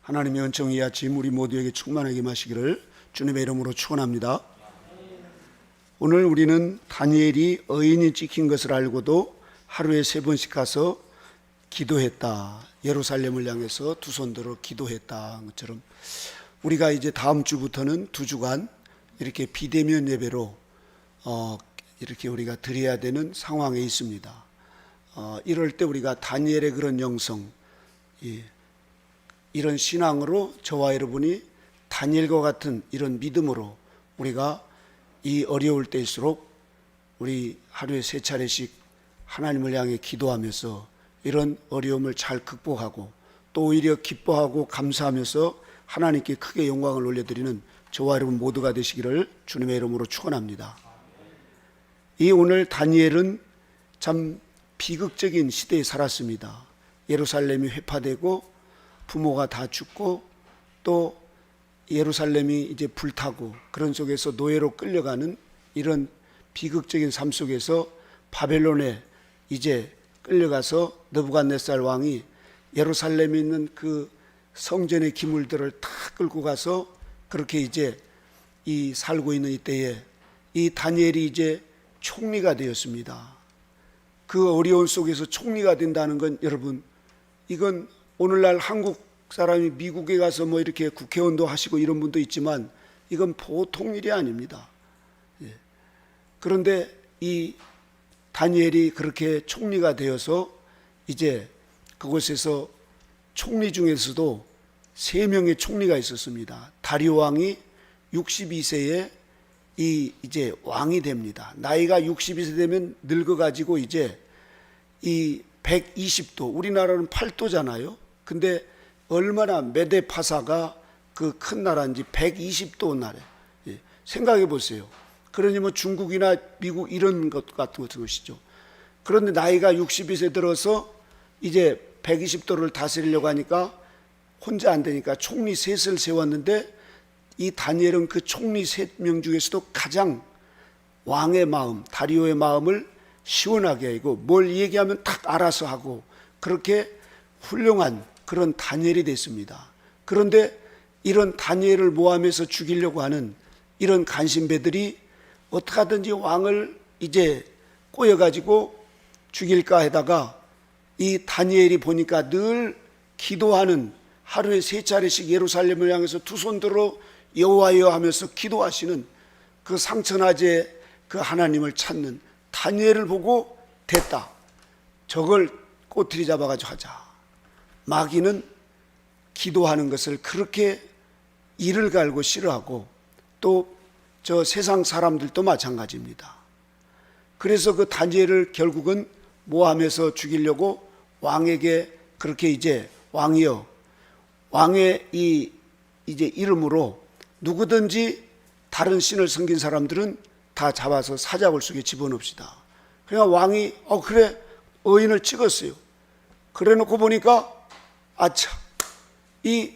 하나님의 은총이 아침 우리 모두에게 충만하게 마시기를 주님의 이름으로 축원합니다. 오늘 우리는 다니엘이 의인이 찍힌 것을 알고도 하루에 3번씩 가서 기도했다, 예루살렘을 향해서 두 손 들어 기도했다 것처럼 우리가 이제 다음 주부터는 2주간 이렇게 비대면 예배로 이렇게 우리가 드려야 되는 상황에 있습니다. 이럴 때 우리가 다니엘의 그런 영성, 이런 신앙으로 저와 여러분이 다니엘과 같은 이런 믿음으로 우리가 이 어려울 때일수록 우리 하루에 3차례씩 하나님을 향해 기도하면서 이런 어려움을 잘 극복하고 또 오히려 기뻐하고 감사하면서 하나님께 크게 영광을 올려드리는 저와 여러분 모두가 되시기를 주님의 이름으로 축원합니다. 이 오늘 다니엘은 참 비극적인 시대에 살았습니다. 예루살렘이 회파되고 부모가 다 죽고 또 예루살렘이 이제 불타고 그런 속에서 노예로 끌려가는 이런 비극적인 삶 속에서 바벨론에 이제 끌려가서 느부갓네살 왕이 예루살렘에 있는 그 성전의 기물들을 다 끌고 가서 그렇게 이제 이 살고 있는 이때에 이 다니엘이 이제 총리가 되었습니다. 그 어려운 속에서 총리가 된다는 건 여러분, 이건 오늘날 한국 사람이 미국에 가서 뭐 이렇게 국회의원도 하시고 이런 분도 있지만 이건 보통 일이 아닙니다. 그런데 이 다니엘이 그렇게 총리가 되어서 이제 그곳에서 총리 중에서도 3명의 총리가 있었습니다. 다리오 왕이 62세에 이제 왕이 됩니다. 나이가 62세 되면 늙어가지고 이제 이 120도, 우리나라는 8도잖아요. 근데 얼마나 메데파사가 그 큰 나라인지 120도 나라. 생각해 보세요. 그러니 뭐 중국이나 미국 이런 것 같은 것이죠. 그런데 나이가 62세 들어서 이제 120도를 다스리려고 하니까 혼자 안 되니까 총리 셋을 세웠는데 이 다니엘은 그 총리 3명 중에서도 가장 왕의 마음, 다리오의 마음을 시원하게 하고 뭘 얘기하면 딱 알아서 하고 그렇게 훌륭한 그런 다니엘이 됐습니다. 그런데 이런 다니엘을 모함해서 죽이려고 하는 이런 간신배들이 어떻게 하든지 왕을 이제 꼬여가지고 죽일까 하다가 이 다니엘이 보니까 늘 기도하는 하루에 3차례씩 예루살렘을 향해서 두 손 들어 여호와여 하면서 기도하시는 그 상천하제 그 하나님을 찾는 다니엘을 보고 됐다. 저걸 꼬투리 잡아가지고 하자. 마귀는 기도하는 것을 그렇게 이를 갈고 싫어하고 또 저 세상 사람들도 마찬가지입니다. 그래서 그 다니엘을 결국은 모함해서 죽이려고 왕에게 그렇게 이제 왕이여, 왕의 이 이제 이름으로 누구든지 다른 신을 섬긴 사람들은 다 잡아서 사자굴 속에 집어넣읍시다. 그러니까 왕이 그래 의인을 찍었어요. 그래 놓고 보니까 아차, 이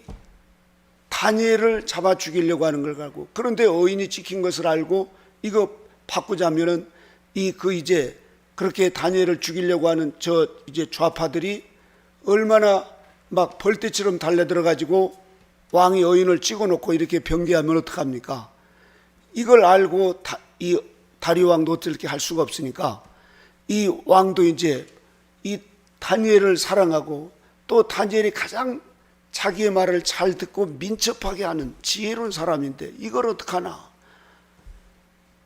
다니엘을 잡아 죽이려고 하는 걸 알고, 그런데 의인이 찍힌 것을 알고 이거 바꾸자면은 이제 그렇게 다니엘을 죽이려고 하는 저 이제 좌파들이 얼마나 막 벌떼처럼 달려들어 가지고 왕이 의인을 찍어놓고 이렇게 변개하면 어떡합니까? 이걸 알고 이 다리오 왕도 어떻게 할 수가 없으니까 이 왕도 이제 이 다니엘을 사랑하고 또 다니엘이 가장 자기의 말을 잘 듣고 민첩하게 하는 지혜로운 사람인데 이걸 어떡하나?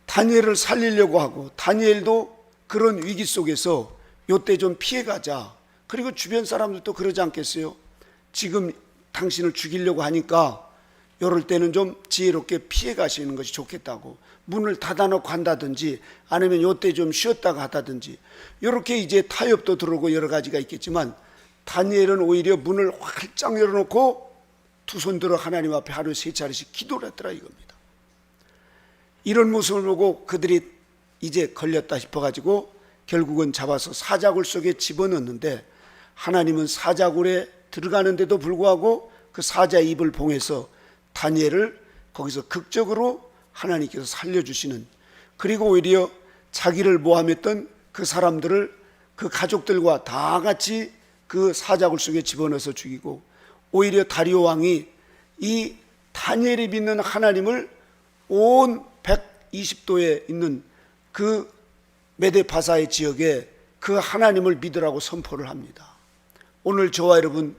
다니엘을 살리려고 하고 다니엘도 그런 위기 속에서 요때 좀 피해가자. 그리고 주변 사람들도 그러지 않겠어요? 지금 당신을 죽이려고 하니까 이럴 때는 좀 지혜롭게 피해 가시는 것이 좋겠다고 문을 닫아놓고 한다든지 아니면 요때 좀 쉬었다가 하다든지 이렇게 이제 타협도 들어오고 여러 가지가 있겠지만 다니엘은 오히려 문을 활짝 열어놓고 두 손 들어 하나님 앞에 하루에 3차례씩 기도를 했더라 이겁니다. 이런 모습을 보고 그들이 이제 걸렸다 싶어가지고 결국은 잡아서 사자굴 속에 집어넣는데 하나님은 사자굴에 들어가는데도 불구하고 그 사자의 입을 봉해서 다니엘을 거기서 극적으로 하나님께서 살려주시는, 그리고 오히려 자기를 모함했던 그 사람들을 그 가족들과 다 같이 그 사자굴 속에 집어넣어서 죽이고 오히려 다리오 왕이 이 다니엘이 믿는 하나님을 온 120도에 있는 그 메데파사의 지역에 그 하나님을 믿으라고 선포를 합니다. 오늘 저와 여러분,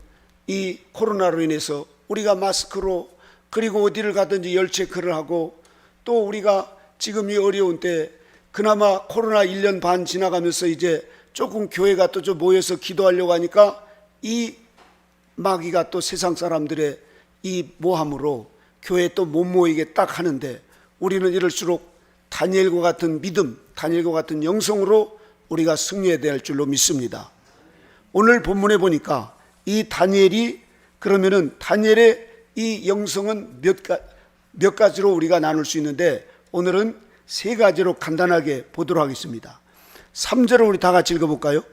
이 코로나로 인해서 우리가 마스크로, 그리고 어디를 가든지 열체크를 하고, 또 우리가 지금 이 어려운 때 그나마 코로나 1년 반 지나가면서 이제 조금 교회가 또 좀 모여서 기도하려고 하니까 이 마귀가 또 세상 사람들의 이 모함으로 교회에 또 못 모이게 딱 하는데, 우리는 이럴수록 다니엘과 같은 믿음, 다니엘과 같은 영성으로 우리가 승리해야 될 줄로 믿습니다. 오늘 본문에 보니까 이 다니엘이, 그러면은 다니엘의 이 영성은 몇 가지로 우리가 나눌 수 있는데, 오늘은 세 가지로 간단하게 보도록 하겠습니다. 3절을 우리 다 같이 읽어볼까요?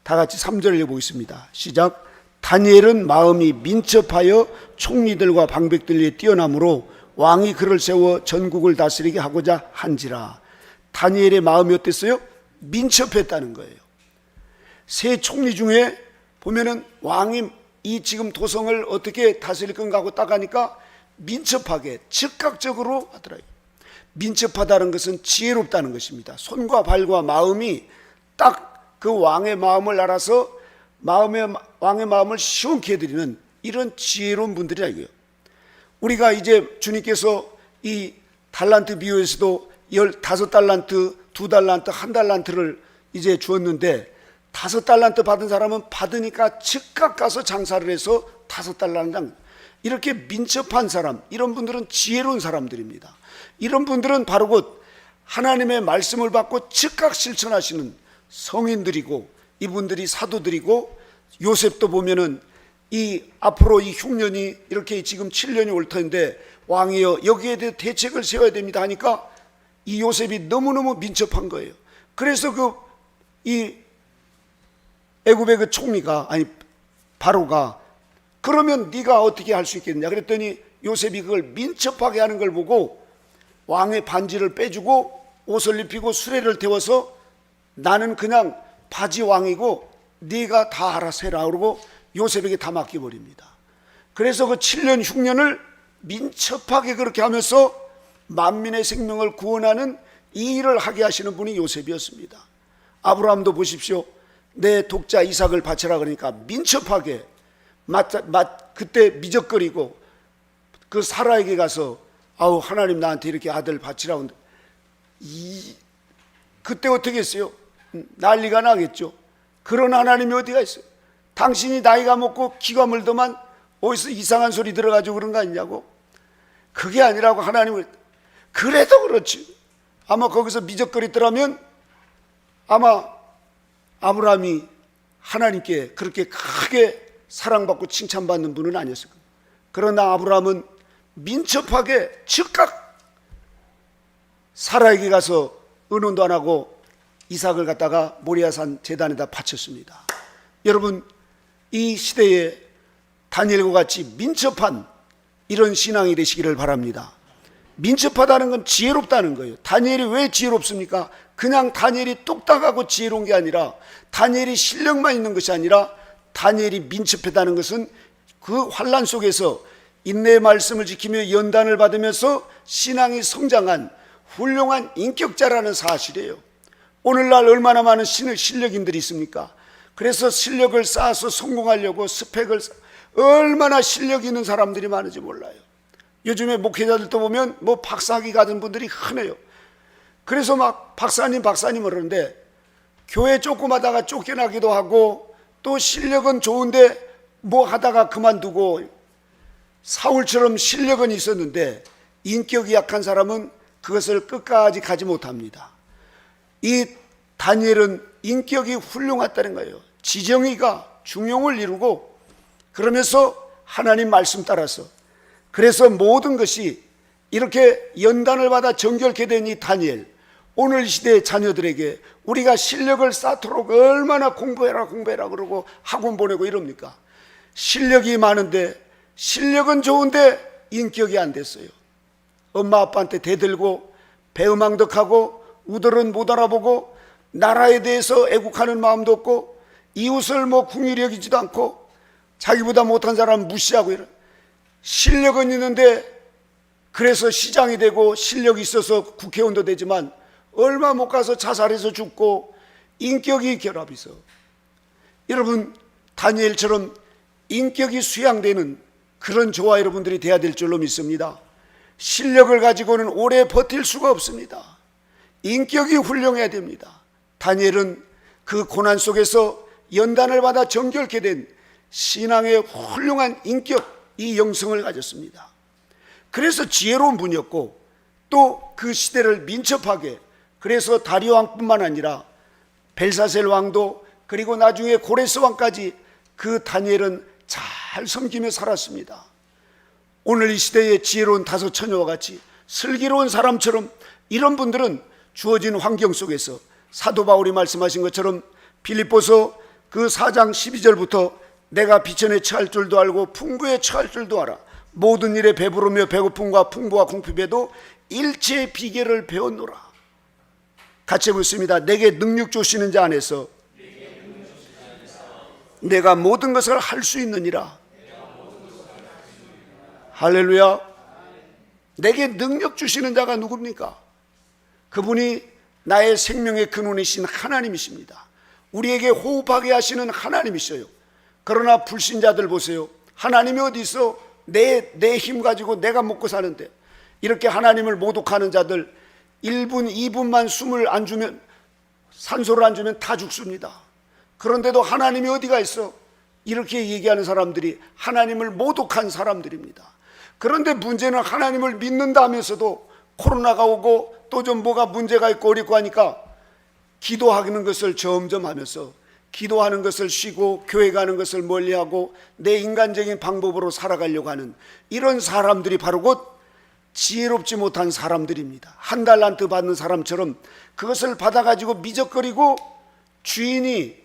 다 같이 3절을 읽어보겠습니다. 시작. 다니엘은 마음이 민첩하여 총리들과 방백들에 뛰어나므로 왕이 그를 세워 전국을 다스리게 하고자 한지라. 다니엘의 마음이 어땠어요? 민첩했다는 거예요. 세 총리 중에 보면은 왕이 이 지금 도성을 어떻게 다스릴 건가 하고 딱 하니까 민첩하게 즉각적으로 하더라고요. 민첩하다는 것은 지혜롭다는 것입니다. 손과 발과 마음이 딱 그 왕의 마음을 알아서 왕의 마음을 시원케 해드리는 이런 지혜로운 분들이라 이거예요. 우리가 이제 주님께서 이 달란트 비유에서도 15달란트, 2달란트, 1달란트를 이제 주었는데, 5달란트 받은 사람은 받으니까 즉각 가서 장사를 해서 5달란트, 이렇게 민첩한 사람, 이런 분들은 지혜로운 사람들입니다. 이런 분들은 바로 곧 하나님의 말씀을 받고 즉각 실천하시는 성인들이고, 이분들이 사도들이고, 요셉도 보면은 이 앞으로 이 흉년이 이렇게 지금 7년이 올 텐데 왕이여 여기에 대해 대책을 세워야 됩니다 하니까 이 요셉이 너무너무 민첩한 거예요. 그래서 이 애굽의 그 총리가, 아니 바로가, 그러면 네가 어떻게 할 수 있겠느냐 그랬더니 요셉이 그걸 민첩하게 하는 걸 보고 왕의 반지를 빼주고 옷을 입히고 수레를 태워서 나는 그냥 바지 왕이고 네가 다 알아서 해라 그러고 요셉에게 다 맡겨버립니다. 그래서 그 7년 흉년을 민첩하게 그렇게 하면서 만민의 생명을 구원하는 이 일을 하게 하시는 분이 요셉이었습니다. 아브라함도 보십시오. 내 독자 이삭을 바치라 그러니까 민첩하게 그때 미적거리고 그 사라에게 가서 아우 하나님 나한테 이렇게 아들 바치라고. 그때 어떻게 했어요? 난리가 나겠죠. 그런 하나님이 어디가 있어요? 당신이 나이가 먹고 기가 물더만 어디서 이상한 소리 들어가지고 그런 거 아니냐고. 그게 아니라고 하나님을. 그래도 그렇지, 아마 거기서 미적거리더라면 아마 아브라함이 하나님께 그렇게 크게 사랑받고 칭찬받는 분은 아니었을 겁니다. 그러나 아브라함은 민첩하게 즉각 사라에게 가서 의논도 안 하고 이삭을 갖다가 모리아산 제단에다 바쳤습니다. 여러분, 이 시대에 다니엘과 같이 민첩한 이런 신앙이 되시기를 바랍니다. 민첩하다는 건 지혜롭다는 거예요. 다니엘이 왜 지혜롭습니까? 그냥 다니엘이 똑딱하고 지혜로운 게 아니라, 다니엘이 실력만 있는 것이 아니라, 다니엘이 민첩하다는 것은 그 환난 속에서 인내의 말씀을 지키며 연단을 받으면서 신앙이 성장한 훌륭한 인격자라는 사실이에요. 오늘날 얼마나 많은 실력인들이 있습니까? 그래서 실력을 쌓아서 성공하려고 얼마나 실력 있는 사람들이 많은지 몰라요. 요즘에 목회자들도 보면 뭐 박사학위 가진 분들이 흔해요. 그래서 막 박사님 그러는데 교회 조그마다가 쫓겨나기도 하고, 또 실력은 좋은데 뭐 하다가 그만두고, 사울처럼 실력은 있었는데 인격이 약한 사람은 그것을 끝까지 가지 못합니다. 이 다니엘은 인격이 훌륭했다는 거예요. 지정의가 중용을 이루고, 그러면서 하나님 말씀 따라서, 그래서 모든 것이 이렇게 연단을 받아 정결케 된 이 다니엘, 오늘 시대의 자녀들에게 우리가 실력을 쌓도록 얼마나 공부해라 그러고 학원 보내고 이럽니까? 실력이 많은데, 실력은 좋은데 인격이 안 됐어요. 엄마 아빠한테 대들고 배은망덕하고 우들은 못 알아보고 나라에 대해서 애국하는 마음도 없고 이웃을 뭐 궁휼히 여기지도 않고 자기보다 못한 사람 무시하고 이런. 실력은 있는데 그래서 시장이 되고 실력이 있어서 국회의원도 되지만 얼마 못 가서 자살해서 죽고 인격이 결합해서, 여러분 다니엘처럼 인격이 수양되는 그런 저와 여러분들이 돼야 될 줄로 믿습니다. 실력을 가지고는 오래 버틸 수가 없습니다. 인격이 훌륭해야 됩니다. 다니엘은 그 고난 속에서 연단을 받아 정결케 된 신앙의 훌륭한 인격, 이 영성을 가졌습니다. 그래서 지혜로운 분이었고 또 그 시대를 민첩하게, 그래서 다리오 왕뿐만 아니라 벨사셀 왕도 그리고 나중에 고레스 왕까지 그 다니엘은 잘 섬기며 살았습니다. 오늘 이 시대의 지혜로운 다섯 처녀와 같이 슬기로운 사람처럼 이런 분들은 주어진 환경 속에서 사도 바울이 말씀하신 것처럼 빌립보서 그 4장 12절부터 내가 비천에 처할 줄도 알고 풍부에 처할 줄도 알아 모든 일에 배부르며 배고픔과 풍부와 궁핍에도 일체의 비결을 배웠노라. 같이 읽습니다. 내게 능력 주시는 자 안에서 내가 모든 것을 할 수 있느니라. 할렐루야. 내게 능력 주시는 자가 누굽니까? 그분이 나의 생명의 근원이신 하나님이십니다. 우리에게 호흡하게 하시는 하나님이셔요. 그러나 불신자들 보세요. 하나님이 어디 있어? 내 힘 가지고 내가 먹고 사는데, 이렇게 하나님을 모독하는 자들 1분 2분만 숨을 안 주면, 산소를 안 주면 다 죽습니다. 그런데도 하나님이 어디가 있어? 이렇게 얘기하는 사람들이 하나님을 모독한 사람들입니다. 그런데 문제는 하나님을 믿는다 하면서도 코로나가 오고 또 좀 뭐가 문제가 있고 어렵고 하니까 기도하는 것을 점점 하면서, 기도하는 것을 쉬고 교회 가는 것을 멀리하고 내 인간적인 방법으로 살아가려고 하는 이런 사람들이 바로 곧 지혜롭지 못한 사람들입니다. 한 달란트 받는 사람처럼 그것을 받아가지고 미적거리고, 주인이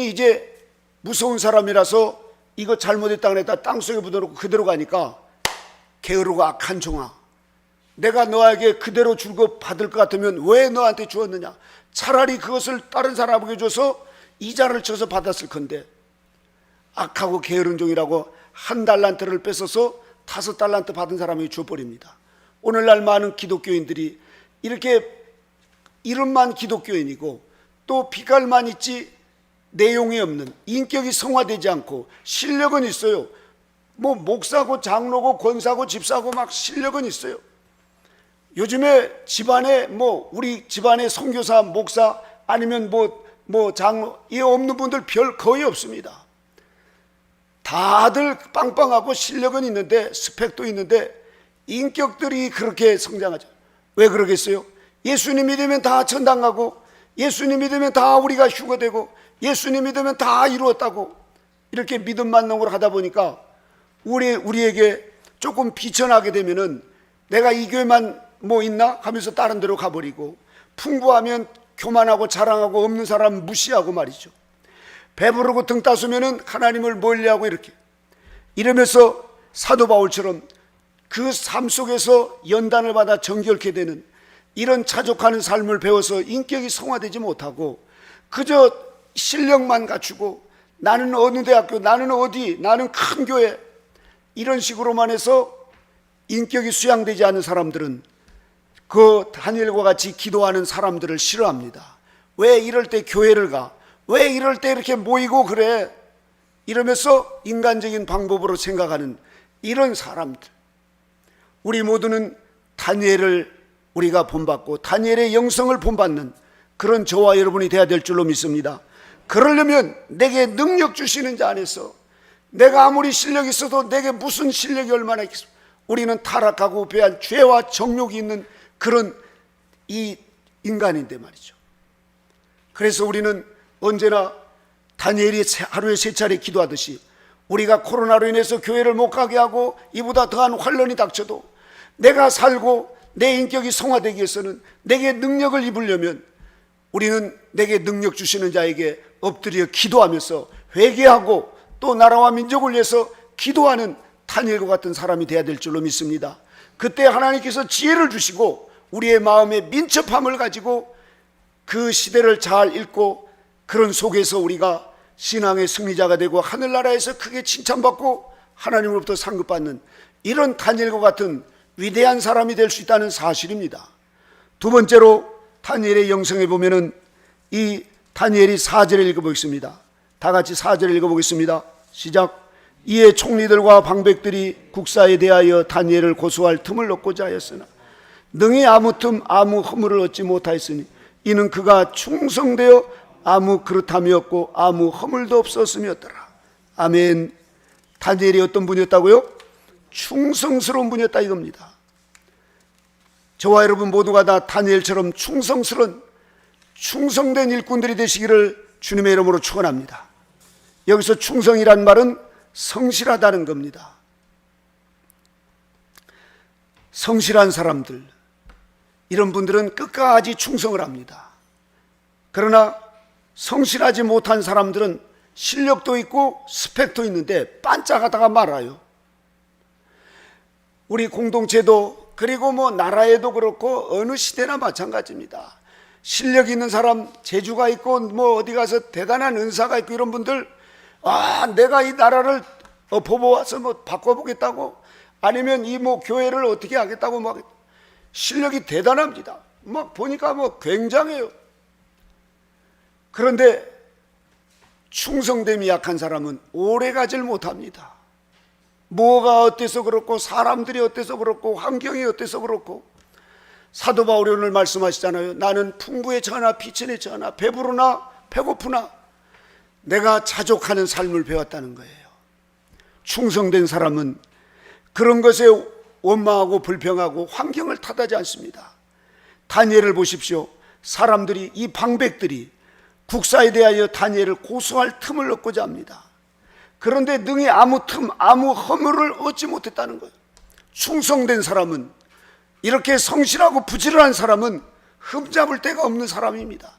이제 무서운 사람이라서 이거 잘못했다 그랬다 땅속에 묻어놓고 그대로 가니까 게으르고 악한 종아, 내가 너에게 그대로 줄 거 받을 것 같으면 왜 너한테 주었느냐? 차라리 그것을 다른 사람에게 줘서 이자를 쳐서 받았을 건데, 악하고 게으른 종이라고 한 달란트를 뺏어서 5달란트 받은 사람에게 줘버립니다. 오늘날 많은 기독교인들이 이렇게 이름만 기독교인이고 또 빛깔만 있지 내용이 없는, 인격이 성화되지 않고, 실력은 있어요. 뭐 목사고 장로고 권사고 집사고 막 실력은 있어요. 요즘에 집안에 우리 집안에 선교사 목사 아니면 장로 이 없는 분들 별 거의 없습니다. 다들 빵빵하고 실력은 있는데 스펙도 있는데 인격들이 그렇게 성장하죠. 왜 그러겠어요? 예수님 믿으면 다 천당 가고, 예수님 믿으면 다 우리가 휴거되고, 예수님 믿으면 다 이루었다고, 이렇게 믿음만 농을 하다 보니까 우리에게 조금 비천하게 되면은 내가 이 교회만 있나 하면서 다른 데로 가버리고, 풍부하면 교만하고 자랑하고 없는 사람 무시하고 말이죠. 배부르고 등 따수면은 하나님을 멀리하고 이렇게 이러면서 사도 바울처럼 그 삶 속에서 연단을 받아 정결케 되는 이런 자족하는 삶을 배워서 인격이 성화되지 못하고 그저 실력만 갖추고 나는 어느 대학교, 나는 어디, 나는 큰 교회, 이런 식으로만 해서 인격이 수양되지 않은 사람들은 그 다니엘과 같이 기도하는 사람들을 싫어합니다. 왜 이럴 때 교회를 가? 왜 이럴 때 이렇게 모이고 그래? 이러면서 인간적인 방법으로 생각하는 이런 사람들. 우리 모두는 다니엘을 우리가 본받고 다니엘의 영성을 본받는 그런 저와 여러분이 돼야 될 줄로 믿습니다. 그러려면 내게 능력 주시는 자 안에서, 내가 아무리 실력이 있어도 내게 무슨 실력이 얼마나 있겠어? 우리는 타락하고 배한 죄와 정욕이 있는 그런 이 인간인데 말이죠. 그래서 우리는 언제나 다니엘이 하루에 3차례 기도하듯이 우리가 코로나로 인해서 교회를 못 가게 하고 이보다 더한 환란이 닥쳐도 내가 살고 내 인격이 성화되기 위해서는, 내게 능력을 입으려면 우리는 내게 능력 주시는 자에게 엎드려 기도하면서 회개하고 또 나라와 민족을 위해서 기도하는 다니엘과 같은 사람이 되어야 될 줄로 믿습니다. 그때 하나님께서 지혜를 주시고 우리의 마음에 민첩함을 가지고 그 시대를 잘 읽고 그런 속에서 우리가 신앙의 승리자가 되고 하늘나라에서 크게 칭찬받고 하나님으로부터 상급받는 이런 다니엘과 같은 위대한 사람이 될 수 있다는 사실입니다. 두 번째로 다니엘의 영성에 보면은 이 다니엘이 4절을 읽어보겠습니다. 다 같이 4절 읽어보겠습니다. 시작. 이에 총리들과 방백들이 국사에 대하여 다니엘을 고소할 틈을 얻고자 하였으나 능히 아무 틈 아무 허물을 얻지 못하였으니 이는 그가 충성되어 아무 그릇함이 없고 아무 허물도 없었음이었더라. 아멘. 다니엘이 어떤 분이었다고요? 충성스러운 분이었다 이겁니다. 저와 여러분 모두가 다 다니엘처럼 충성된 일꾼들이 되시기를 주님의 이름으로 축원합니다. 여기서 충성이란 말은 성실하다는 겁니다. 성실한 사람들, 이런 분들은 끝까지 충성을 합니다. 그러나 성실하지 못한 사람들은 실력도 있고 스펙도 있는데 반짝하다가 말아요. 우리 공동체도 그리고 나라에도 그렇고 어느 시대나 마찬가지입니다. 실력 있는 사람, 재주가 있고 어디 가서 대단한 은사가 있고 이런 분들, 내가 이 나라를 뽑아와서 바꿔보겠다고, 아니면 이 교회를 어떻게 하겠다고 실력이 대단합니다. 보니까 굉장해요. 그런데 충성됨이 약한 사람은 오래 가질 못합니다. 뭐가 어때서 그렇고 사람들이 어때서 그렇고 환경이 어때서 그렇고, 사도 바울이 오늘 말씀하시잖아요. 나는 풍부에 처하나 비천에 처하나 배부르나 배고프나 내가 자족하는 삶을 배웠다는 거예요. 충성된 사람은 그런 것에 원망하고 불평하고 환경을 탓하지 않습니다. 다니엘을 보십시오. 사람들이, 이 방백들이 국사에 대하여 다니엘을 고소할 틈을 얻고자 합니다. 그런데 능히 아무 틈 아무 허물을 얻지 못했다는 거예요. 충성된 사람은, 이렇게 성실하고 부지런한 사람은 흠잡을 데가 없는 사람입니다.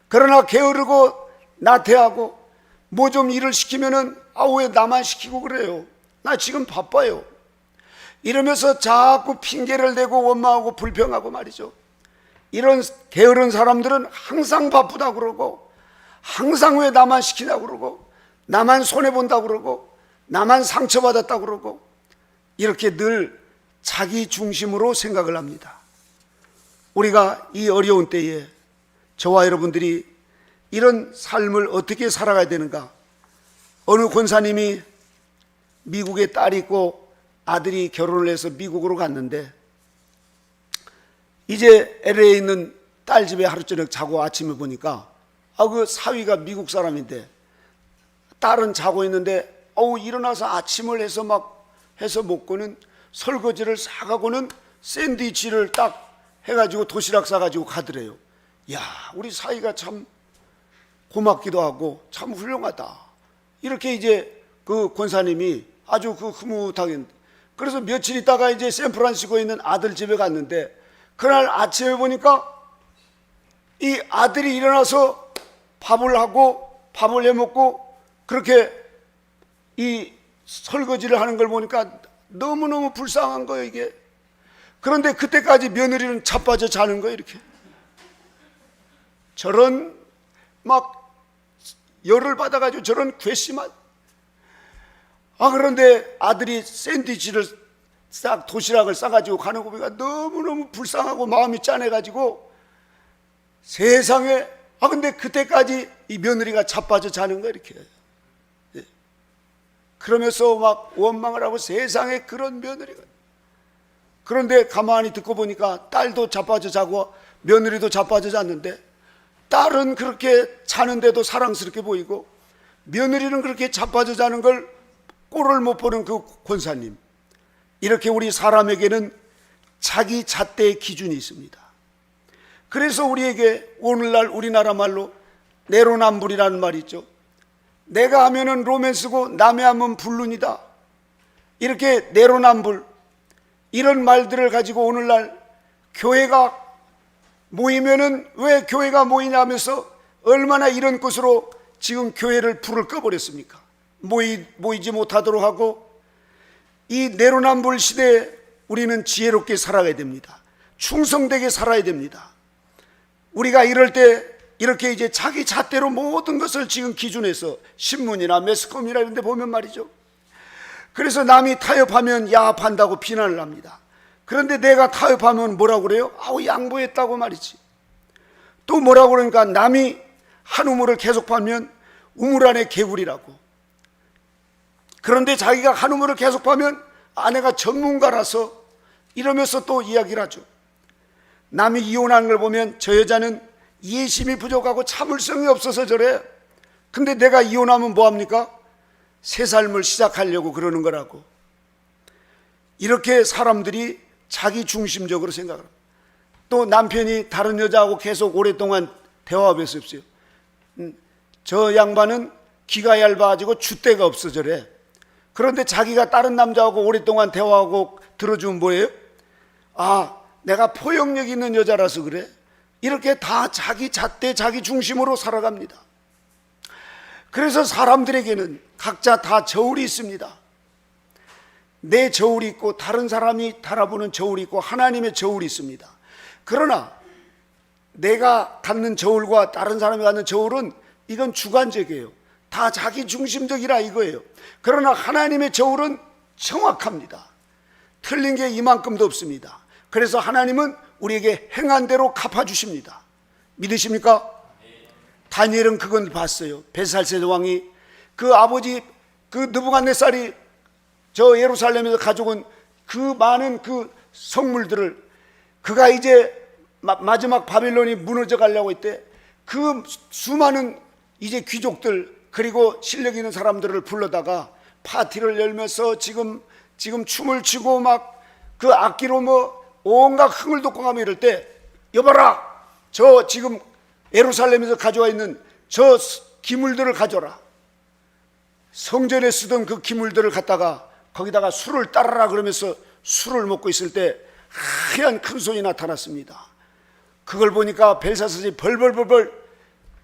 그러나 게으르고 나태하고 좀 일을 시키면은 왜 나만 시키고 그래요, 나 지금 바빠요, 이러면서 자꾸 핑계를 대고 원망하고 불평하고 말이죠. 이런 게으른 사람들은 항상 바쁘다고 그러고, 항상 왜 나만 시키냐고 그러고, 나만 손해본다고 그러고, 나만 상처받았다고 그러고, 이렇게 늘 자기 중심으로 생각을 합니다. 우리가 이 어려운 때에 저와 여러분들이 이런 삶을 어떻게 살아가야 되는가? 어느 권사님이 미국에 딸이 있고 아들이 결혼을 해서 미국으로 갔는데, 이제 LA에 있는 딸 집에 하루 저녁 자고 아침에 보니까 그 사위가 미국 사람인데 딸은 자고 있는데 일어나서 아침을 해서 해서 먹고는 설거지를 싸가고는 샌드위치를 딱 해가지고 도시락 싸가지고 가더래요. 우리 사위가 참 고맙기도 하고 참 훌륭하다, 이렇게 이제 그 권사님이 아주 흐뭇하게. 그래서 며칠 있다가 이제 샌프란시스코에 있는 아들 집에 갔는데, 그날 아침에 보니까 이 아들이 일어나서 밥을 하고 밥을 해먹고 그렇게 이 설거지를 하는 걸 보니까 너무너무 불쌍한 거예요, 이게. 그런데 그때까지 며느리는 자빠져 자는 거예요, 이렇게. 저런 열을 받아가지고 저런 괘씸한. 그런데 아들이 샌드위치를 도시락을 싸가지고 가는 거 보니까 너무너무 불쌍하고 마음이 짠해가지고 세상에. 근데 그때까지 이 며느리가 자빠져 자는 거예요, 이렇게. 그러면서 원망을 하고, 세상에 그런 며느리가. 그런데 가만히 듣고 보니까 딸도 자빠져 자고 며느리도 자빠져 잤는데, 딸은 그렇게 자는데도 사랑스럽게 보이고 며느리는 그렇게 자빠져 자는 걸 꼴을 못 보는 그 권사님. 이렇게 우리 사람에게는 자기 잣대의 기준이 있습니다. 그래서 우리에게 오늘날 우리나라 말로 내로남불이라는 말이 있죠. 내가 하면은 로맨스고 남이 하면 불륜이다, 이렇게 내로남불, 이런 말들을 가지고 오늘날 교회가 모이면은 왜 교회가 모이냐 하면서 얼마나 이런 것으로 지금 교회를 불을 꺼버렸습니까? 모이지 못하도록 하고. 이 내로남불 시대에 우리는 지혜롭게 살아가야 됩니다. 충성되게 살아야 됩니다. 우리가 이럴 때 이렇게 이제 자기 잣대로 모든 것을 지금 기준해서 신문이나 매스컴이나 이런 데 보면 말이죠. 그래서 남이 타협하면 야합한다고 비난을 합니다. 그런데 내가 타협하면 뭐라고 그래요? 아우, 양보했다고 말이지. 또 뭐라고 그러니까 남이 한 우물을 계속 파면 우물 안에 개구리라고. 그런데 자기가 한 우물을 계속 파면 아내가 전문가라서 이러면서 또 이야기를 하죠. 남이 이혼하는 걸 보면 저 여자는 이해심이 부족하고 참을성이 없어서 저래. 근데 내가 이혼하면 뭐합니까? 새 삶을 시작하려고 그러는 거라고. 이렇게 사람들이 자기 중심적으로 생각을 합니다. 또 남편이 다른 여자하고 계속 오랫동안 대화하고 있어요. 저 양반은 귀가 얇아가지고 줏대가 없어 저래. 그런데 자기가 다른 남자하고 오랫동안 대화하고 들어주면 뭐예요? 아, 내가 포용력 있는 여자라서 그래. 이렇게 다 자기 잣대 자기 중심으로 살아갑니다. 그래서 사람들에게는 각자 다 저울이 있습니다. 내 저울이 있고 다른 사람이 달아보는 저울이 있고 하나님의 저울이 있습니다. 그러나 내가 갖는 저울과 다른 사람이 갖는 저울은 이건 주관적이에요. 다 자기 중심적이라 이거예요. 그러나 하나님의 저울은 정확합니다. 틀린 게 이만큼도 없습니다. 그래서 하나님은 우리에게 행한 대로 갚아주십니다. 믿으십니까? 다니엘은 그건 봤어요. 벨사살 왕이 그 아버지 그 느부갓네살이 저 예루살렘에서 가져온 그 많은 그 성물들을 그가 이제 마지막 바빌론이 무너져 가려고 했대. 그 수많은 이제 귀족들 그리고 실력 있는 사람들을 불러다가 파티를 열면서 지금 춤을 추고 막 그 악기로 뭐 온갖 흥을 돋고 가면 이럴 때, 여봐라, 저 지금 예루살렘에서 가져와 있는 저 기물들을 가져라. 성전에 쓰던 그 기물들을 갖다가 거기다가 술을 따라라 그러면서 술을 먹고 있을 때 하얀 큰 손이 나타났습니다. 그걸 보니까 벨사살이 벌벌벌벌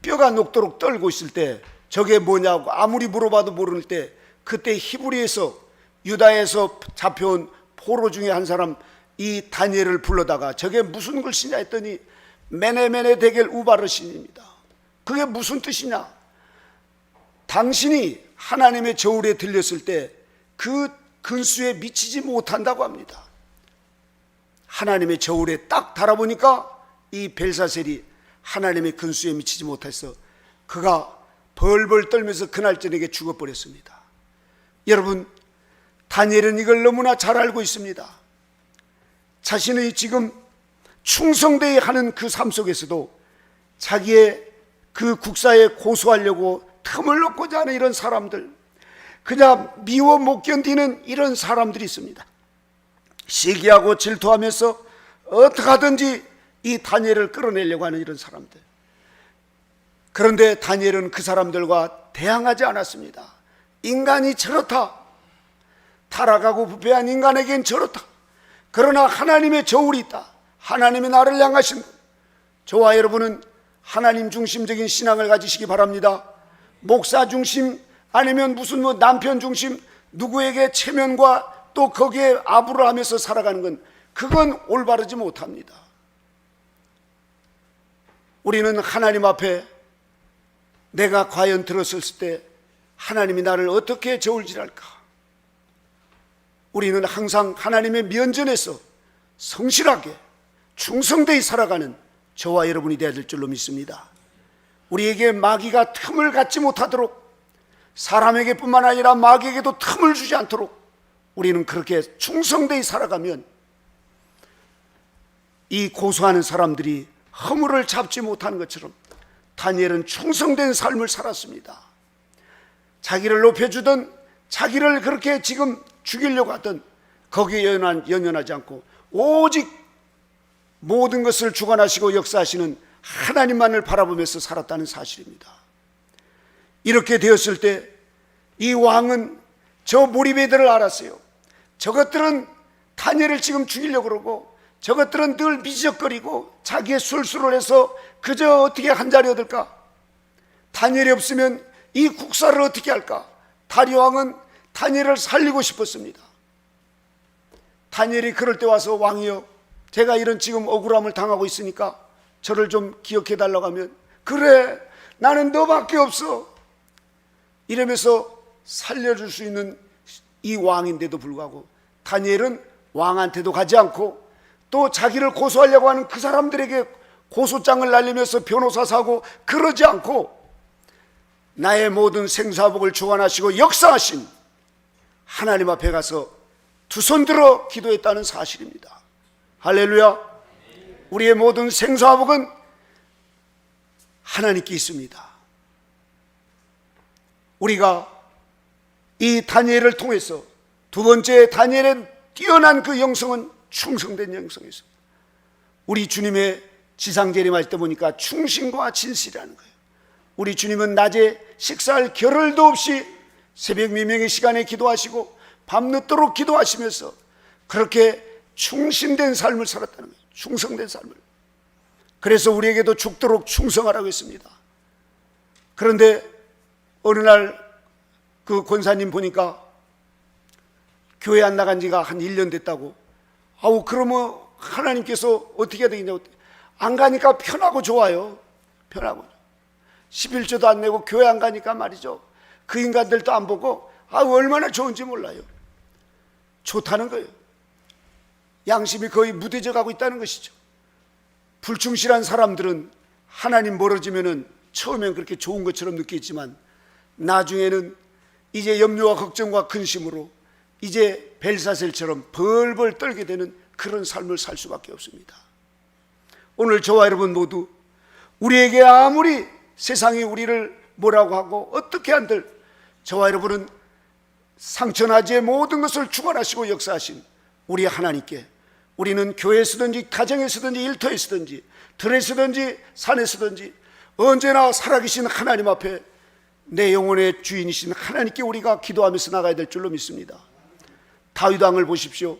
뼈가 녹도록 떨고 있을 때 저게 뭐냐고 아무리 물어봐도 모를 때 그때 히브리에서 유다에서 잡혀온 포로 중에 한 사람 이 다니엘을 불러다가 저게 무슨 글씨냐 했더니 메네메네 데겔 우바르 신입니다. 그게 무슨 뜻이냐? 당신이 하나님의 저울에 들렸을 때 그 근수에 미치지 못한다고 합니다. 하나님의 저울에 딱 달아보니까 이 벨사셀이 하나님의 근수에 미치지 못해서 그가 벌벌 떨면서 그날 저녁에 죽어버렸습니다. 여러분, 다니엘은 이걸 너무나 잘 알고 있습니다. 자신의 지금 충성되이 하는 그 삶 속에서도 자기의 그 국사에 고소하려고 틈을 놓고자 하는 이런 사람들, 그냥 미워 못 견디는 이런 사람들이 있습니다. 시기하고 질투하면서 어떻게 하든지 이 다니엘을 끌어내려고 하는 이런 사람들. 그런데 다니엘은 그 사람들과 대항하지 않았습니다. 인간이 저렇다. 타락하고 부패한 인간에겐 저렇다. 그러나 하나님의 저울이 있다. 하나님이 나를 향하신 분. 저와 여러분은 하나님 중심적인 신앙을 가지시기 바랍니다. 목사 중심 아니면 무슨 뭐 남편 중심 누구에게 체면과 또 거기에 아부를 하면서 살아가는 건 그건 올바르지 못합니다. 우리는 하나님 앞에 내가 과연 들었을 때 하나님이 나를 어떻게 저울질할까? 우리는 항상 하나님의 면전에서 성실하게 충성되이 살아가는 저와 여러분이 되어야 될 줄로 믿습니다. 우리에게 마귀가 틈을 갖지 못하도록, 사람에게 뿐만 아니라 마귀에게도 틈을 주지 않도록 우리는 그렇게 충성되이 살아가면 이 고소하는 사람들이 허물을 잡지 못하는 것처럼 다니엘은 충성된 삶을 살았습니다. 자기를 높여주던, 자기를 그렇게 지금 죽이려고 하던 거기에 연연하지 않고 오직 모든 것을 주관하시고 역사하시는 하나님만을 바라보면서 살았다는 사실입니다. 이렇게 되었을 때 이 왕은 저 무리배들을 알았어요. 저것들은 다니엘을 지금 죽이려고 그러고 저것들은 늘 미적거리고 자기의 술수를 해서 그저 어떻게 한 자리 얻을까? 다니엘이 없으면 이 국사를 어떻게 할까? 다리오 왕은 다니엘을 살리고 싶었습니다. 다니엘이 그럴 때 와서 왕이여, 제가 이런 지금 억울함을 당하고 있으니까 저를 좀 기억해 달라고 하면 그래, 나는 너밖에 없어. 이러면서 살려줄 수 있는 이 왕인데도 불구하고 다니엘은 왕한테도 가지 않고 또 자기를 고소하려고 하는 그 사람들에게 고소장을 날리면서 변호사 사고 그러지 않고 나의 모든 생사복을 주관하시고 역사하신 하나님 앞에 가서 두 손 들어 기도했다는 사실입니다. 할렐루야. 우리의 모든 생사복은 하나님께 있습니다. 우리가 이 다니엘을 통해서 두 번째 다니엘의 뛰어난 그 영성은 충성된 영성이었습니다. 우리 주님의 지상 재림할 때 보니까 충신과 진실이라는 거예요. 우리 주님은 낮에 식사할 겨를도 없이 새벽 미명의 시간에 기도하시고 밤늦도록 기도하시면서 그렇게 충신된 삶을 살았다는 거예요. 충성된 삶을. 그래서 우리에게도 죽도록 충성하라고 했습니다. 그런데 어느 날 그 권사님 보니까 교회 안 나간 지가 한 1년 됐다고. 아우, 그러면 하나님께서 어떻게 해야 되겠냐고. 안 가니까 편하고 좋아요. 편하고. 11조도 안 내고 교회 안 가니까 말이죠. 그 인간들도 안 보고 아우, 얼마나 좋은지 몰라요. 좋다는 거예요. 양심이 거의 무뎌져 가고 있다는 것이죠. 불충실한 사람들은 하나님 멀어지면은 처음엔 그렇게 좋은 것처럼 느끼지만 나중에는 이제 염려와 걱정과 근심으로 이제 벨사셀처럼 벌벌 떨게 되는 그런 삶을 살 수밖에 없습니다. 오늘 저와 여러분 모두 우리에게 아무리 세상이 우리를 뭐라고 하고 어떻게 한들 저와 여러분은 상처나지의 모든 것을 주관하시고 역사하신 우리 하나님께 우리는 교회에 서든지 가정에 서든지 일터에 서든지 들에 서든지 산에 서든지 언제나 살아계신 하나님 앞에 내 영혼의 주인이신 하나님께 우리가 기도하면서 나가야 될 줄로 믿습니다. 다윗 왕을 보십시오.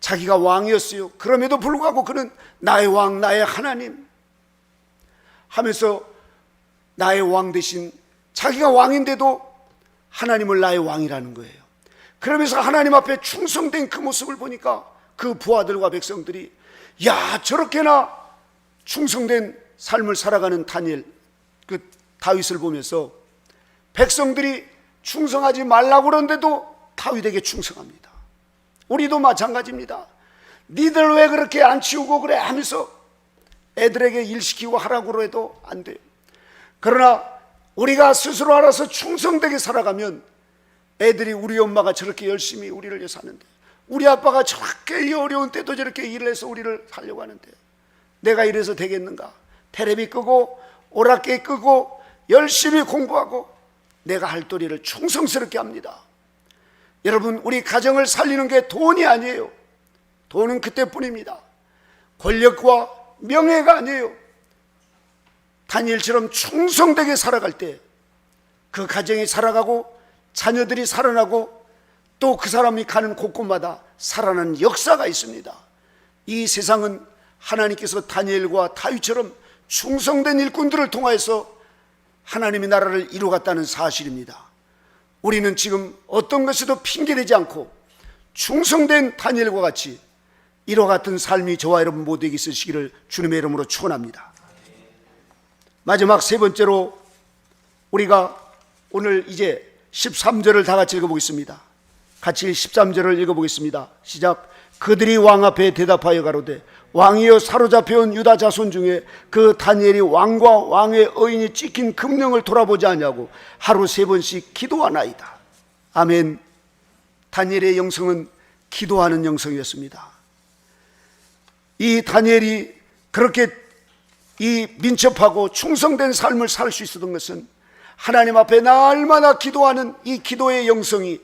자기가 왕이었어요. 그럼에도 불구하고 그는 나의 왕, 나의 하나님 하면서 나의 왕 대신 자기가 왕인데도 하나님을 나의 왕이라는 거예요. 그러면서 하나님 앞에 충성된 그 모습을 보니까 그 부하들과 백성들이 야, 저렇게나 충성된 삶을 살아가는 다니엘, 그 다윗을 보면서 백성들이 충성하지 말라고 그러는데도 다윗에게 충성합니다. 우리도 마찬가지입니다. 니들 왜 그렇게 안 치우고 그래 하면서 애들에게 일 시키고 하라고 해도 안 돼요. 그러나 우리가 스스로 알아서 충성되게 살아가면 애들이 우리 엄마가 저렇게 열심히 우리를 위해서 하는데 우리 아빠가 저렇게 어려운 때도 저렇게 일을 해서 우리를 살려고 하는데 내가 이래서 되겠는가? 테레비 끄고 오락기 끄고 열심히 공부하고 내가 할 도리를 충성스럽게 합니다. 여러분, 우리 가정을 살리는 게 돈이 아니에요. 돈은 그때뿐입니다. 권력과 명예가 아니에요. 다니엘처럼 충성되게 살아갈 때 그 가정이 살아가고 자녀들이 살아나고 또 그 사람이 가는 곳곳마다 살아나는 역사가 있습니다. 이 세상은 하나님께서 다니엘과 다윗처럼 충성된 일꾼들을 통하여서 하나님의 나라를 이루어갔다는 사실입니다. 우리는 지금 어떤 것에도 핑계대지 않고 충성된 다니엘과 같이 이와 같은 삶이 저와 여러분 모두에게 있으시기를 주님의 이름으로 축원합니다. 마지막 세 번째로 우리가 오늘 이제 13절을 다 같이 읽어보겠습니다. 같이 13절을 읽어보겠습니다. 시작. 그들이 왕 앞에 대답하여 가로되 왕이여 사로잡혀온 유다 자손 중에 그 다니엘이 왕과 왕의 의인이 찍힌 금령을 돌아보지 않냐고 하루 3번씩 기도하나이다. 아멘. 다니엘의 영성은 기도하는 영성이었습니다. 이 다니엘이 그렇게 이 민첩하고 충성된 삶을 살 수 있었던 것은 하나님 앞에 날마다 기도하는 이 기도의 영성이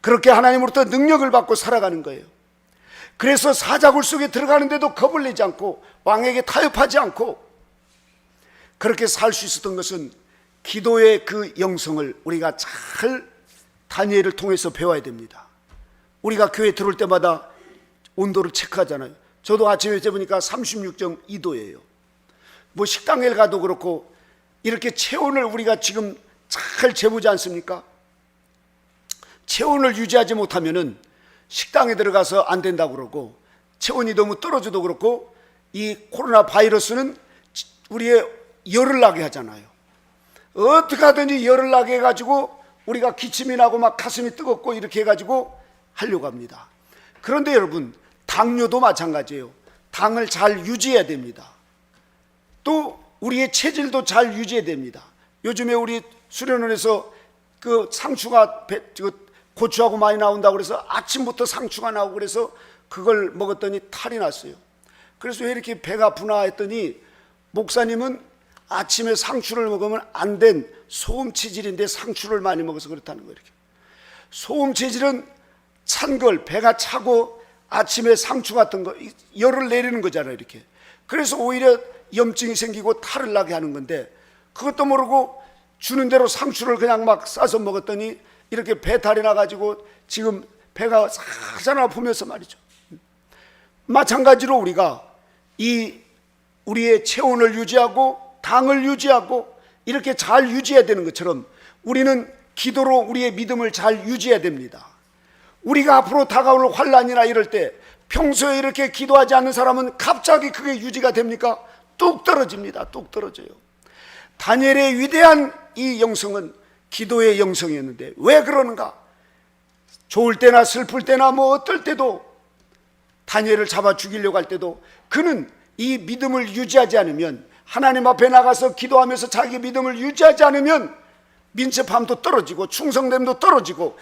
그렇게 하나님으로부터 능력을 받고 살아가는 거예요. 그래서 사자굴 속에 들어가는데도 겁을 내지 않고 왕에게 타협하지 않고 그렇게 살 수 있었던 것은 기도의 그 영성을 우리가 잘 다니엘을 통해서 배워야 됩니다. 우리가 교회 들어올 때마다 온도를 체크하잖아요. 저도 아침에 재보니까 36.2도예요. 뭐 식당에 가도 그렇고 이렇게 체온을 우리가 지금 잘 재보지 않습니까? 체온을 유지하지 못하면은 식당에 들어가서 안 된다고 그러고 체온이 너무 떨어져도 그렇고 이 코로나 바이러스는 우리의 열을 나게 하잖아요. 어떻게 하든지 열을 나게 해가지고 우리가 기침이 나고 막 가슴이 뜨겁고 이렇게 해가지고 하려고 합니다. 그런데 여러분, 당뇨도 마찬가지예요. 당을 잘 유지해야 됩니다. 또 우리의 체질도 잘 유지해야 됩니다. 요즘에 우리 수련원에서 그 상추가 고추하고 많이 나온다고 그래서 아침부터 상추가 나오고 그래서 그걸 먹었더니 탈이 났어요. 그래서 왜 이렇게 배가 아프나 했더니 목사님은 아침에 상추를 먹으면 안 된 소음 체질인데 상추를 많이 먹어서 그렇다는 거예요. 이렇게. 소음 체질은 찬 걸, 배가 차고 아침에 상추 같은 거 열을 내리는 거잖아요. 이렇게. 그래서 오히려 염증이 생기고 탈을 나게 하는 건데, 그것도 모르고 주는 대로 상추를 그냥 막 싸서 먹었더니 이렇게 배탈이 나가지고 지금 배가 살살 아프면서 말이죠. 마찬가지로 우리가 우리의 체온을 유지하고 당을 유지하고 이렇게 잘 유지해야 되는 것처럼 우리는 기도로 우리의 믿음을 잘 유지해야 됩니다. 우리가 앞으로 다가올 환난이나 이럴 때 평소에 이렇게 기도하지 않는 사람은 갑자기 그게 유지가 됩니까? 뚝 떨어집니다. 뚝 떨어져요. 다니엘의 위대한 이 영성은 기도의 영성이었는데 왜 그러는가? 좋을 때나 슬플 때나 뭐 어떨 때도 다니엘을 잡아 죽이려고 할 때도 그는 이 믿음을 유지하지 않으면, 하나님 앞에 나가서 기도하면서 자기 믿음을 유지하지 않으면 민첩함도 떨어지고 충성됨도 떨어지고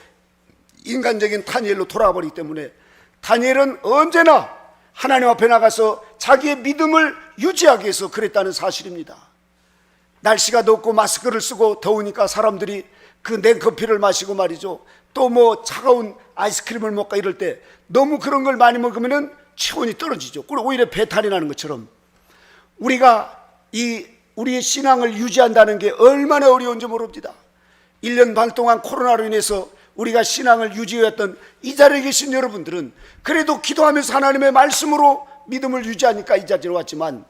인간적인 다니엘로 돌아버리기 때문에 다니엘은 언제나 하나님 앞에 나가서 자기의 믿음을 유지하기 위해서 그랬다는 사실입니다. 날씨가 덥고 마스크를 쓰고 더우니까 사람들이 그 냉커피를 마시고 말이죠, 또 뭐 차가운 아이스크림을 먹고 이럴 때 너무 그런 걸 많이 먹으면 체온이 떨어지죠. 그리고 오히려 배탈이 나는 것처럼 우리가 우리의 신앙을 유지한다는 게 얼마나 어려운지 모릅니다. 1년 반 동안 코로나로 인해서 우리가 신앙을 유지했던 이 자리에 계신 여러분들은 그래도 기도하면서 하나님의 말씀으로 믿음을 유지하니까 이 자리로 왔지만,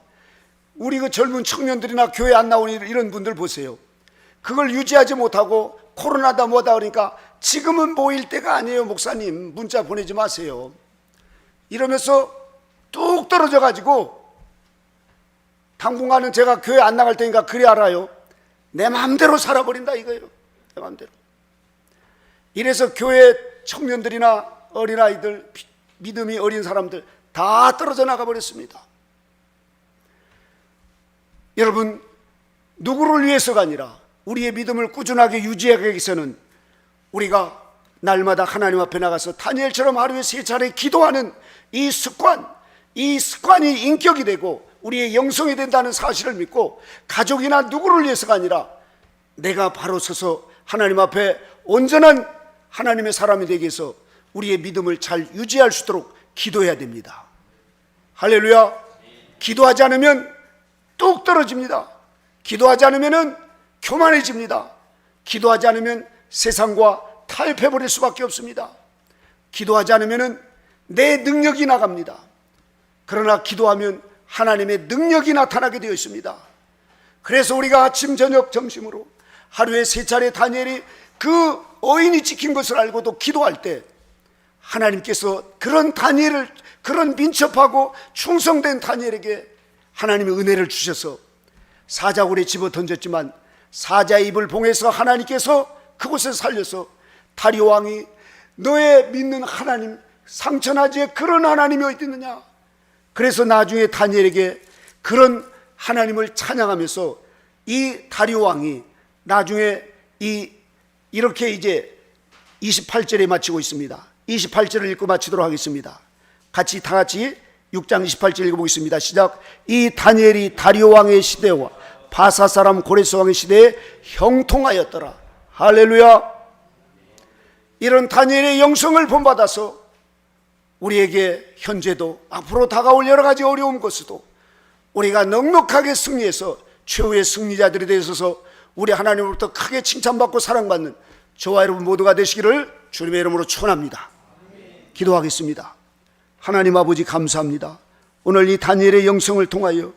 우리 그 젊은 청년들이나 교회 안 나오는 이런 분들 보세요. 그걸 유지하지 못하고 코로나다 뭐다 그러니까 지금은 모일 때가 아니에요, 목사님 문자 보내지 마세요 이러면서 뚝 떨어져 가지고, 당분간은 제가 교회 안 나갈 테니까 그리 알아요, 내 마음대로 살아버린다 이거예요. 내 마음대로. 이래서 교회 청년들이나 어린아이들, 믿음이 어린 사람들 다 떨어져 나가 버렸습니다. 여러분, 누구를 위해서가 아니라 우리의 믿음을 꾸준하게 유지하기 위해서는 우리가 날마다 하나님 앞에 나가서 다니엘처럼 하루에 3차례 기도하는 이 습관이 인격이 되고 우리의 영성이 된다는 사실을 믿고, 가족이나 누구를 위해서가 아니라 내가 바로 서서 하나님 앞에 온전한 하나님의 사람이 되기 위해서 우리의 믿음을 잘 유지할 수 있도록 기도해야 됩니다. 할렐루야. 기도하지 않으면 뚝 떨어집니다. 기도하지 않으면 교만해집니다. 기도하지 않으면 세상과 타협해버릴 수밖에 없습니다. 기도하지 않으면 내 능력이 나갑니다. 그러나 기도하면 하나님의 능력이 나타나게 되어 있습니다. 그래서 우리가 아침 저녁 점심으로 하루에 3차례 다니엘이 그 어인이 지킨 것을 알고도 기도할 때 하나님께서 그런 다니엘을, 그런 민첩하고 충성된 다니엘에게 하나님의 은혜를 주셔서 사자굴에 집어 던졌지만 사자의 입을 봉해서 하나님께서 그곳에서 살려서 다리오 왕이 너의 믿는 하나님, 상천하지에 그런 하나님이 어디 있느냐, 그래서 나중에 다니엘에게 그런 하나님을 찬양하면서 이 다리오 왕이 나중에 이렇게 이제 28절에 마치고 있습니다. 28절을 읽고 마치도록 하겠습니다. 다 같이 6장 28절 읽어보겠습니다. 시작. 이 다니엘이 다리오 왕의 시대와 바사 사람 고레스 왕의 시대에 형통하였더라. 할렐루야. 이런 다니엘의 영성을 본받아서 우리에게 현재도 앞으로 다가올 여러 가지 어려운 것에도 우리가 넉넉하게 승리해서 최후의 승리자들이 되어서 우리 하나님으로부터 크게 칭찬받고 사랑받는 저와 여러분 모두가 되시기를 주님의 이름으로 축원합니다. 기도하겠습니다. 하나님 아버지 감사합니다. 오늘 이 다니엘의 영성을 통하여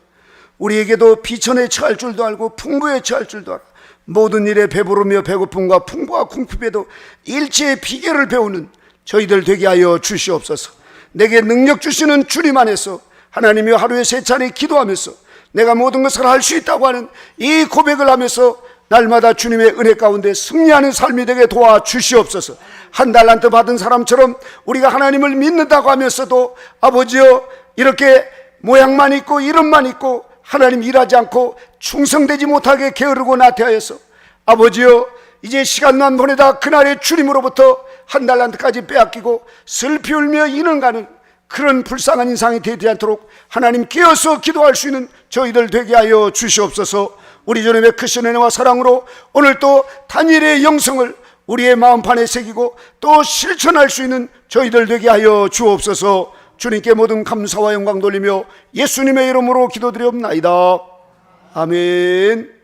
우리에게도 비천에 처할 줄도 알고 풍부에 처할 줄도 알아 모든 일에 배부르며 배고픔과 풍부와 궁핍에도 일체의 비결을 배우는 저희들 되게 하여 주시옵소서. 내게 능력 주시는 주님 안에서 하나님이 하루에 3차례 기도하면서 내가 모든 것을 할 수 있다고 하는 이 고백을 하면서 날마다 주님의 은혜 가운데 승리하는 삶이 되게 도와주시옵소서. 한 달란트 받은 사람처럼 우리가 하나님을 믿는다고 하면서도 아버지여 이렇게 모양만 있고 이름만 있고 하나님 일하지 않고 충성되지 못하게 게으르고 나태하여서 아버지여 이제 시간만 보내다 그날의 주님으로부터 한 달란트까지 빼앗기고 슬피 울며 이는 가는 그런 불쌍한 인상이 되지 않도록 하나님 깨어서 기도할 수 있는 저희들 되게 하여 주시옵소서. 우리 주님의 크신 은혜와 사랑으로 오늘 또 다니엘의 영성을 우리의 마음판에 새기고 또 실천할 수 있는 저희들 되게 하여 주옵소서. 주님께 모든 감사와 영광 돌리며 예수님의 이름으로 기도드리옵나이다. 아멘.